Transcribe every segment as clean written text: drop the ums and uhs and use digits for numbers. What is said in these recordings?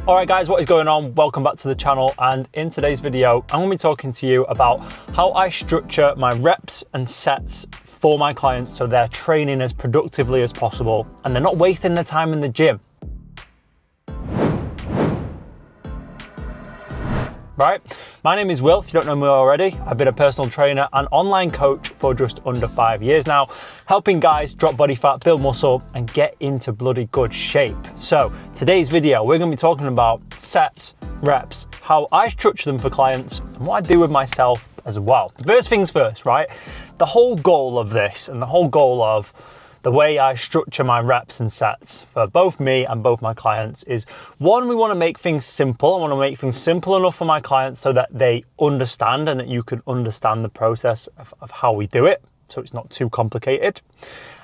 All right guys, what is going on? Welcome back to the channel, and in today's video, I'm gonna be talking to you about how I structure my reps and sets for my clients so they're training as productively as possible and they're not wasting their time in the gym. Right, my name is Will, if you don't know me already. I've been a personal trainer and online coach for just under 5 years now, helping guys drop body fat, build muscle, and get into bloody good shape. So today's video, we're gonna be talking about sets, reps, how I structure them for clients, and what I do with myself as well. First things first, right? The whole goal of this and the whole goal of the way I structure my reps and sets for both me and both my clients is, one, we want to make things simple. I want to make things simple enough for my clients so that they understand and that you can understand the process of how we do it, so it's not too complicated.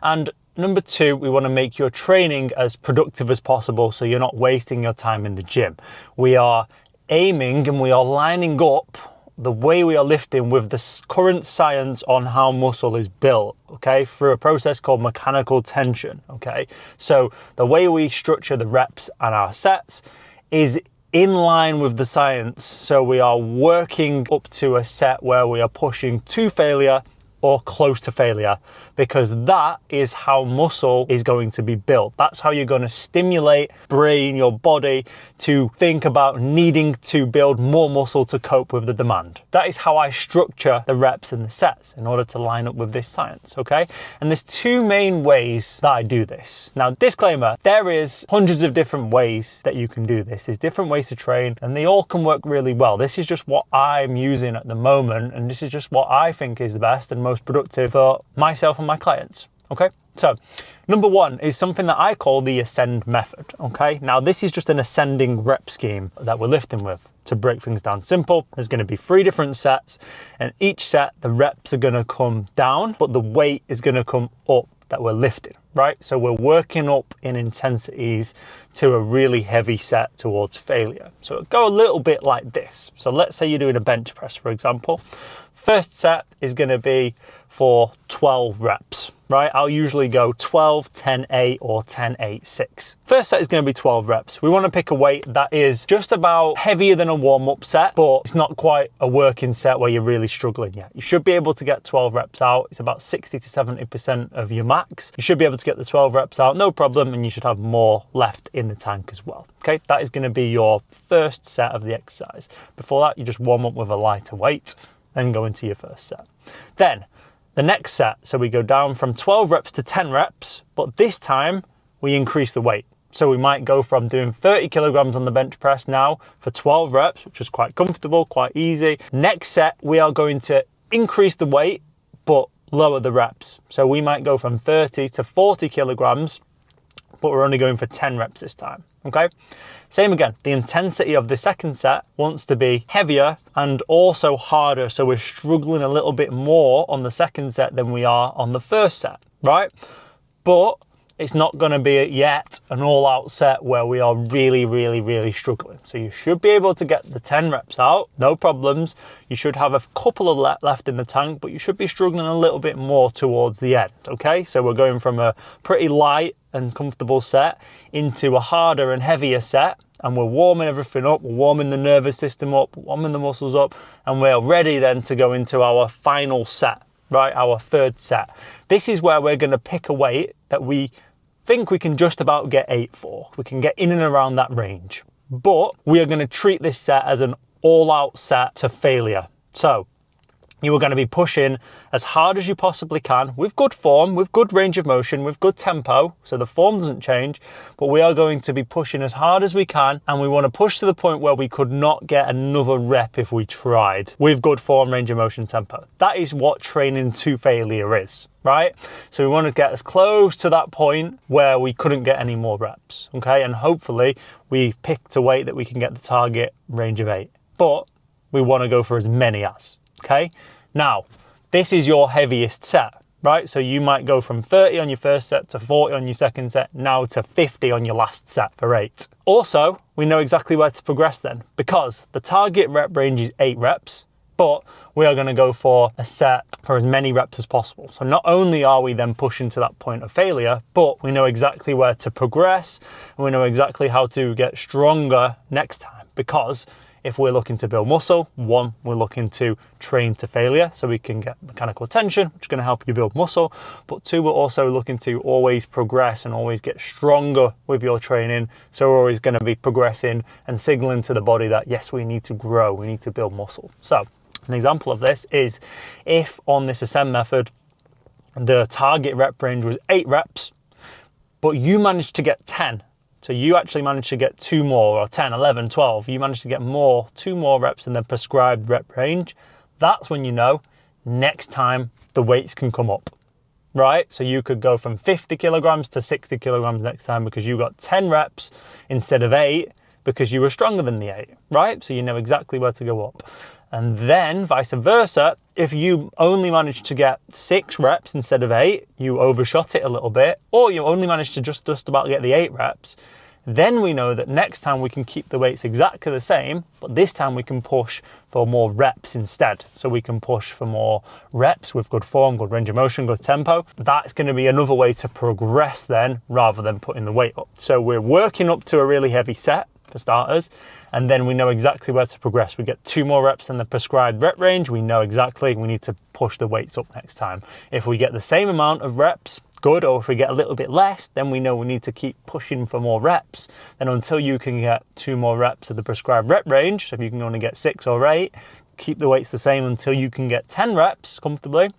And number two, we want to make your training as productive as possible so you're not wasting your time in the gym. We are aiming and we are lining up the way we are lifting with the current science on how muscle is built, okay, through a process called mechanical tension, okay? So the way we structure the reps and our sets is in line with the science. So we are working up to a set where we are pushing to failure or close to failure, because that is how muscle is going to be built. That's how you're going to stimulate your body to think about needing to build more muscle to cope with the demand. That is how I structure the reps and the sets in order to line up with this science, okay? And there's two main ways that I do this. Now, disclaimer, there is hundreds of different ways that you can do this. There's different ways to train and they all can work really well. This is just what I'm using at the moment, and this is just what I think is the best and most productive for myself and my clients, okay? So number one is something that I call the ascend method, okay? Now this is just an ascending rep scheme that we're lifting with. To break things down simple, there's going to be 3 different sets, and each set the reps are going to come down, but the weight is going to come up that we're lifting, right? So we're working up in intensities to a really heavy set towards failure. So it'll go a little bit like this. So let's say you're doing a bench press, for example. First set is going to be for 12 reps, right? I'll usually go 12, 10, 8 or 10, 8, 6. First set is going to be 12 reps. We want to pick a weight that is just about heavier than a warm-up set, but it's not quite a working set where you're really struggling yet. You should be able to get 12 reps out. It's about 60 to 70% of your max. You should be able to get the 12 reps out, no problem, and you should have more left in the tank as well. Okay, that is going to be your first set of the exercise. Before that, you just warm up with a lighter weight, then go into your first set. Then the next set, so we go down from 12 reps to 10 reps, but this time we increase the weight. So we might go from doing 30 kilograms on the bench press now for 12 reps, which is quite comfortable, quite easy. Next set, we are going to increase the weight, but lower the reps. So we might go from 30 to 40 kilograms, but we're only going for 10 reps this time, okay? Same again, the intensity of the second set wants to be heavier and also harder, so we're struggling a little bit more on the second set than we are on the first set, right? But it's not going to be yet an all-out set where we are really struggling. So you should be able to get the 10 reps out, no problems. You should have a couple of left in the tank, but you should be struggling a little bit more towards the end, okay? So we're going from a pretty light and comfortable set into a harder and heavier set, and we're warming everything up, we're warming the nervous system up, warming the muscles up, and we're ready then to go into our final set, right? Our third set. This is where we're going to pick a weight that we think we can just about get 8 for. We can get in and around that range, but we are going to treat this set as an all-out set to failure. So you are going to be pushing as hard as you possibly can with good form, with good range of motion, with good tempo. So the form doesn't change, but we are going to be pushing as hard as we can. And we want to push to the point where we could not get another rep if we tried, with good form, range of motion, tempo. That is what training to failure is, right? So we want to get as close to that point where we couldn't get any more reps, okay? And hopefully we've picked a weight that we can get the target range of 8, but we want to go for as many as. Okay, now this is your heaviest set, right? So you might go from 30 on your first set to 40 on your second set, now to 50 on your last set for 8. Also, we know exactly where to progress then, because the target rep range is 8 reps. but we are going to go for a set for as many reps as possible. So not only are we then pushing to that point of failure, but we know exactly where to progress, and we know exactly how to get stronger next time. Because if we're looking to build muscle, one, we're looking to train to failure so we can get mechanical tension, which is going to help you build muscle. But two, we're also looking to always progress and always get stronger with your training. So we're always going to be progressing and signaling to the body that, yes, we need to grow, we need to build muscle. So an example of this is if on this ascend method, the target rep range was 8 reps, but you managed to get 10. So you actually managed to get 2 more, or 10, 11, 12. You managed to get 2 more reps in the prescribed rep range. That's when you know next time the weights can come up, right? So you could go from 50 kilograms to 60 kilograms next time because you got 10 reps instead of 8 because you were stronger than the 8, right? So you know exactly where to go up. And then vice versa, if you only managed to get 6 reps instead of 8, you overshot it a little bit, or you only managed to just about get the 8 reps, then we know that next time we can keep the weights exactly the same, but this time we can push for more reps instead. So we can push for more reps with good form, good range of motion, good tempo. That's going to be another way to progress then, rather than putting the weight up. So we're working up to a really heavy set, for starters, and then we know exactly where to progress. We get 2 more reps in the prescribed rep range. We know exactly we need to push the weights up next time. If we get the same amount of reps, good, or if we get a little bit less, then we know we need to keep pushing for more reps. Then until you can get 2 more reps of the prescribed rep range, so if you can only get 6 or 8, keep the weights the same until you can get 10 reps comfortably,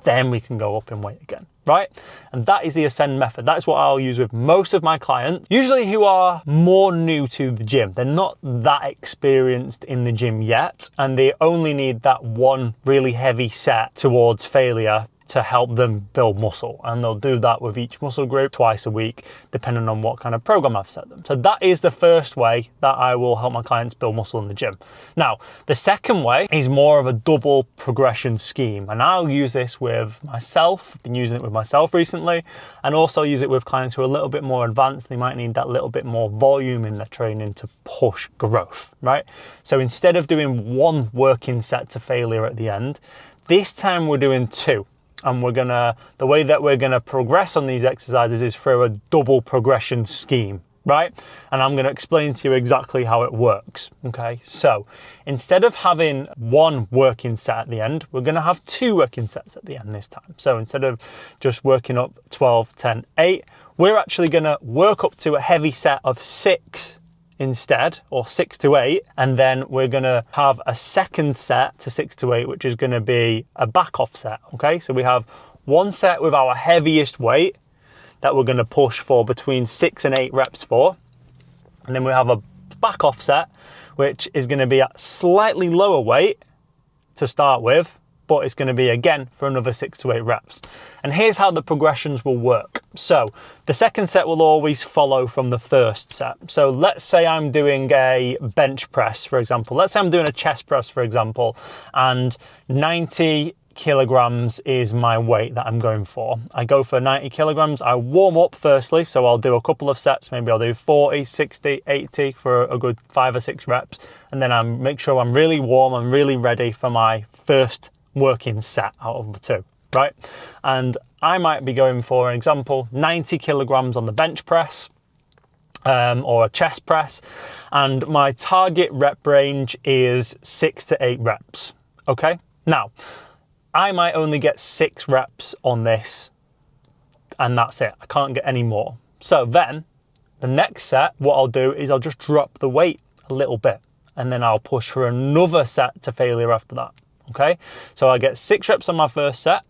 then we can go up in weight again, right? And that is the ascend method. That's what I'll use with most of my clients, usually who are more new to the gym. They're not that experienced in the gym yet, and they only need that one really heavy set towards failure to help them build muscle. And they'll do that with each muscle group twice a week, depending on what kind of program I've set them. So that is the first way that I will help my clients build muscle in the gym. Now, the second way is more of a double progression scheme. And I'll use this with myself. I've been using it with myself recently, and also use it with clients who are a little bit more advanced. They might need that little bit more volume in their training to push growth, right? So instead of doing 1 working set to failure at the end, this time we're doing 2. And the way that we're gonna progress on these exercises is through a double progression scheme, right? And I'm gonna explain to you exactly how it works, okay? So instead of having 1 working set at the end, we're gonna have 2 working sets at the end this time. So instead of just working up 12, 10, 8, we're actually gonna work up to a heavy set of 6 instead, or 6 to 8, and then we're gonna have a second set to 6 to 8, which is gonna be a back off set, okay? So we have 1 set with our heaviest weight that we're gonna push for between 6 and 8 reps for, and then we have a back off set, which is gonna be at slightly lower weight to start with, but it's going to be again for another 6 to 8 reps. And here's how the progressions will work. So the second set will always follow from the first set. So let's say I'm doing a bench press, for example. Let's say I'm doing a chest press, for example, and 90 kilograms is my weight that I'm going for. I go for 90 kilograms. I warm up firstly, so I'll do a couple of sets. Maybe I'll do 40, 60, 80 for a good 5 or 6 reps. And then I make sure I'm really warm, I'm really ready for my first working set out of the 2, right? And I might be going for, an example, 90 kilograms on the bench press or a chest press, and my target rep range is 6 to 8 reps, okay? Now, I might only get 6 reps on this, and that's it. I can't get any more. So then, the next set, what I'll do is I'll just drop the weight a little bit, and then I'll push for another set to failure after that. Okay, so I get 6 reps on my first set,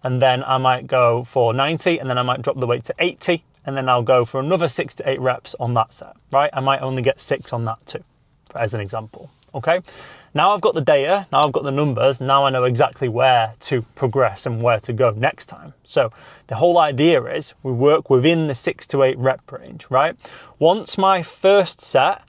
and then I might go for 90, and then I might drop the weight to 80, and then I'll go for another 6 to 8 reps on that set, right? I might only get 6 on that too, as an example, okay? Now I've got the data, now I've got the numbers, now I know exactly where to progress and where to go next time. So the whole idea is we work within the 6 to 8 rep range, right? Once my first set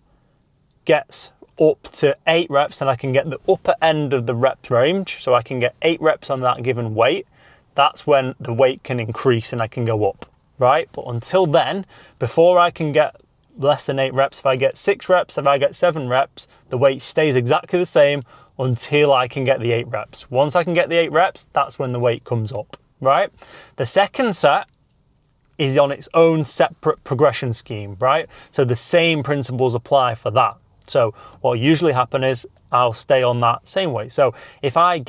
gets up to 8 reps and I can get the upper end of the reps range, so I can get 8 reps on that given weight, that's when the weight can increase and I can go up, right? But until then, before I can get less than 8 reps, if I get 6 reps, if I get 7 reps, the weight stays exactly the same until I can get the 8 reps. Once I can get the 8 reps, that's when the weight comes up, right? The second set is on its own separate progression scheme, right? So the same principles apply for that. So what usually happen is I'll stay on that same weight. So if I'm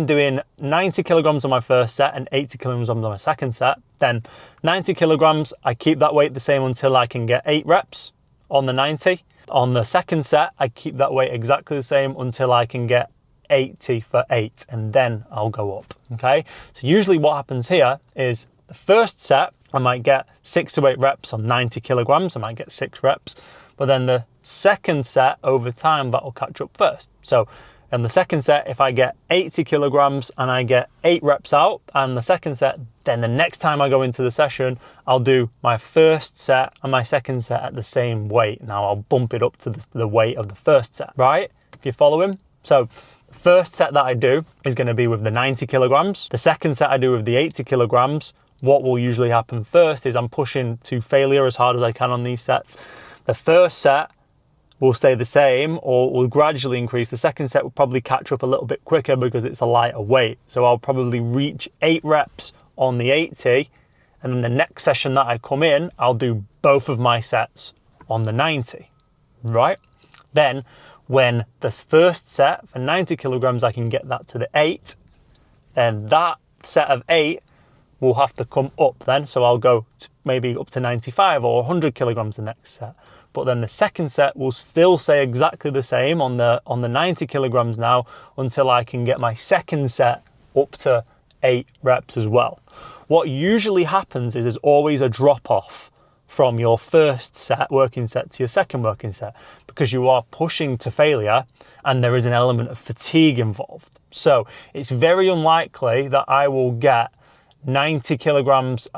doing 90 kilograms on my first set and 80 kilograms on my second set, then 90 kilograms, I keep that weight the same until I can get 8 reps on the 90. On the second set, I keep that weight exactly the same until I can get 80 for 8, and then I'll go up, okay? So usually what happens here is the first set, I might get 6 to 8 reps on 90 kilograms, I might get 6 reps, but then the second set, over time, that'll catch up first. So in the second set, if I get 80 kilograms and I get 8 reps out, and the second set, then the next time I go into the session, I'll do my first set and my second set at the same weight. Now I'll bump it up to the weight of the first set, right? If you're following. So the first set that I do is going to be with the 90 kilograms. The second set I do with the 80 kilograms. What will usually happen first is I'm pushing to failure as hard as I can on these sets. The first set will stay the same or will gradually increase. The second set will probably catch up a little bit quicker because it's a lighter weight. So I'll probably reach 8 reps on the 80, and then the next session that I come in, I'll do both of my sets on the 90, right? Then when the first set for 90 kilograms, I can get that to the 8, then that set of 8 will have to come up then. So I'll go to maybe up to 95 or 100 kilograms the next set. But then the second set will still stay exactly the same on the 90 kilograms now until I can get my second set up to 8 reps as well. What usually happens is there's always a drop off from your first set, working set, to your second working set, because you are pushing to failure and there is an element of fatigue involved. So it's very unlikely that I will get 90 kilograms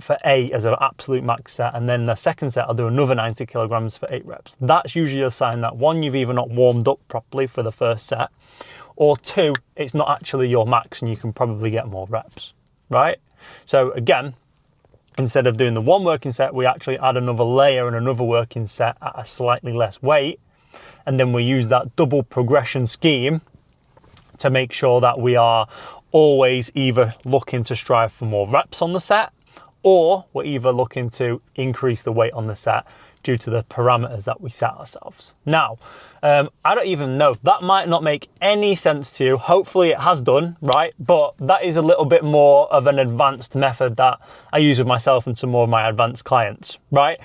for 8 as an absolute max set, and then the second set I'll do another 90 kilograms for 8 reps. That's usually a sign that 1, you've either not warmed up properly for the first set, or 2, it's not actually your max and you can probably get more reps, right? So again, instead of doing the 1 working set, we actually add another layer and another working set at a slightly less weight, and then we use that double progression scheme to make sure that we are always either looking to strive for more reps on the set, or we're either looking to increase the weight on the set due to the parameters that we set ourselves. Now, I don't even know, that might not make any sense to you. Hopefully it has done, right? But that is a little bit more of an advanced method that I use with myself and some more of my advanced clients, right?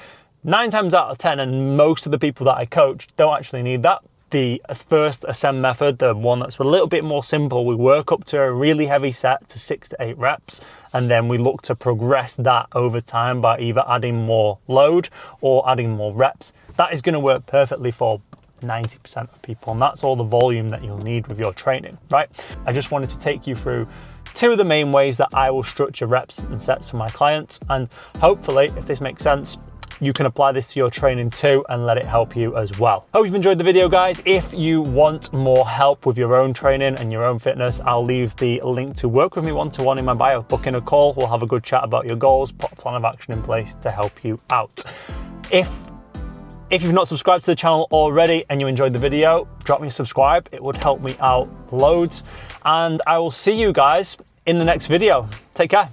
9 times out of 10, and most of the people that I coach don't actually need that. The first ascend method, the one that's a little bit more simple, we work up to a really heavy set to 6 to 8 reps, and then we look to progress that over time by either adding more load or adding more reps. That is going to work perfectly for 90% of people, and that's all the volume that you'll need with your training, right? I just wanted to take you through 2 of the main ways that I will structure reps and sets for my clients, and hopefully, if this makes sense, you can apply this to your training too and let it help you as well. Hope you've enjoyed the video, guys. If you want more help with your own training and your own fitness, I'll leave the link to work with me one-to-one in my bio. Book in a call, we'll have a good chat about your goals, put a plan of action in place to help you out. If you've not subscribed to the channel already and you enjoyed the video, drop me a subscribe. It would help me out loads. And I will see you guys in the next video. Take care.